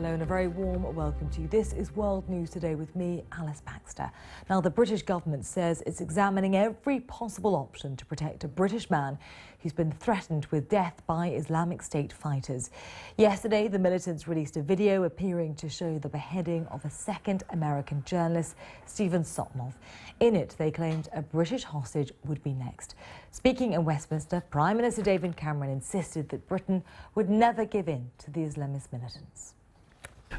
Hello and a very warm welcome to you. This is World News Today with me, Alice Baxter. Now, the British government says it's examining every possible option to protect a British man who's been threatened with death by Islamic State fighters. Yesterday, the militants released a video appearing to show the beheading of a second American journalist, Steven Sotloff. In it, they claimed a British hostage would be next. Speaking in Westminster, Prime Minister David Cameron insisted that Britain would never give in to the Islamist militants.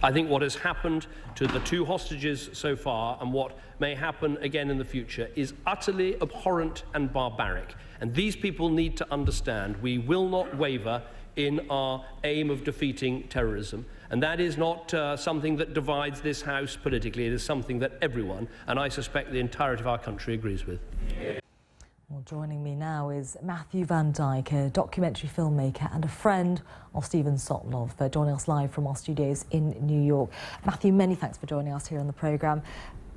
I think what has happened to the two hostages so far and what may happen again in the future is utterly abhorrent and barbaric. And these people need to understand we will not waver in our aim of defeating terrorism. And that is not something that divides this House politically. It is something that everyone, and I suspect the entirety of our country, agrees with. Well, joining me now is Matthew VanDyke, a documentary filmmaker and a friend of Steven Sotloff, joining us live from our studios in New York. Matthew, many thanks for joining us here on the programme.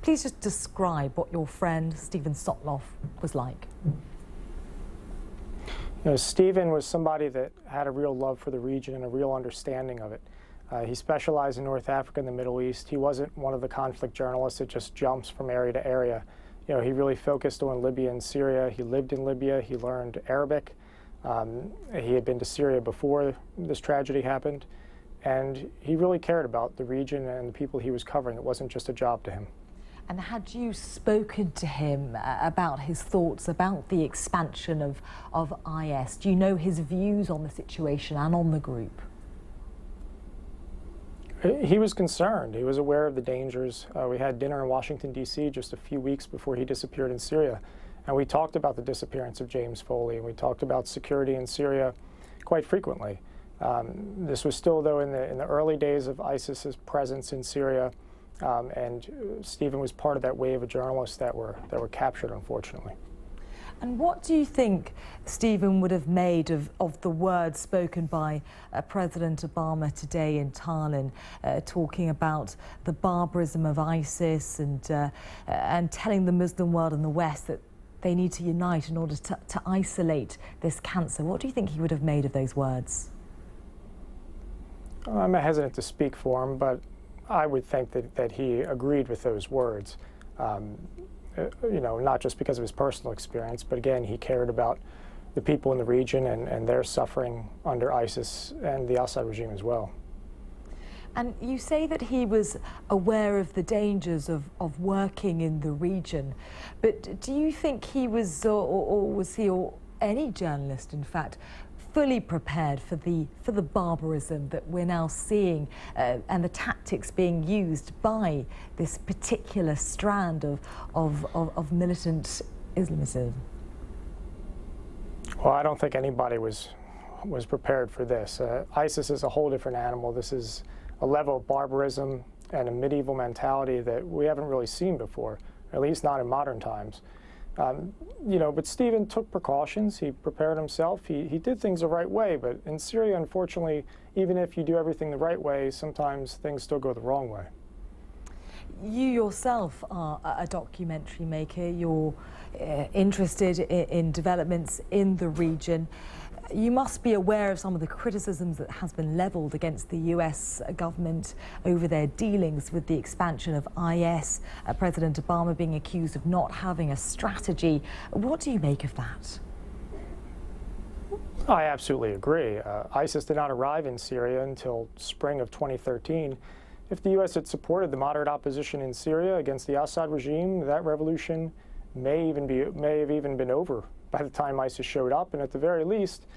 Please just describe what your friend Steven Sotloff was like. You know, Steven was somebody that had a real love for the region and a real understanding of it. He specialized in North Africa and the Middle East. He wasn't one of the conflict journalists that just jumps from area to area. You know, he really focused on Libya and Syria. He lived in Libya. He learned Arabic. He had been to Syria before this tragedy happened. And he really cared about the region and the people he was covering. It wasn't just a job to him. And had you spoken to him about his thoughts about the expansion of IS? Do you know his views on the situation and on the group? He was concerned. He was aware of the dangers. We had dinner in Washington, D.C. just a few weeks before he disappeared in Syria. And we talked about the disappearance of James Foley, and we talked about security in Syria quite frequently. This was still, though, in the early days of ISIS's presence in Syria, and Steven was part of that wave of journalists that were captured, unfortunately. And what do you think Steven would have made of the words spoken by President Obama today in Tallinn, talking about the barbarism of ISIS and telling the Muslim world and the West that they need to unite in order to isolate this cancer? What do you think he would have made of those words? I'm hesitant to speak for him, but I would think that he agreed with those words. You know, not just because of his personal experience, but again, he cared about the people in the region and their suffering under ISIS and the Assad regime as well. And you say that he was aware of the dangers of working in the region, but do you think he was, or was he, or any journalist, in fact, fully prepared for the barbarism that we're now seeing and the tactics being used by this particular strand of militant Islamism? Well, I don't think anybody was prepared for this. ISIS is a whole different animal. This is a level of barbarism and a medieval mentality that we haven't really seen before, at least not in modern times. You know, but Steven took precautions. He prepared himself. He did things the right way. But in Syria, unfortunately, even if you do everything the right way, sometimes things still go the wrong way. You yourself are a documentary maker. You're interested in developments in the region. You must be aware of some of the criticisms that has been levelled against the US government over their dealings with the expansion of IS, President Obama being accused of not having a strategy. What do you make of that? I absolutely agree. ISIS did not arrive in Syria until spring of 2013. If the US had supported the moderate opposition in Syria against the Assad regime, that revolution may have even been over by the time ISIS showed up, and at the very least,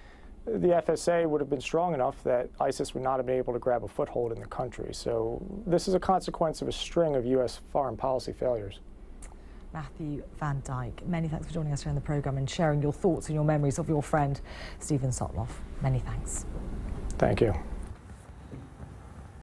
the FSA would have been strong enough that ISIS would not have been able to grab a foothold in the country. So this is a consequence of a string of US foreign policy failures. Matthew VanDyke, many thanks for joining us here on the programme and sharing your thoughts and your memories of your friend Steven Sotloff. Many thanks. Thank you.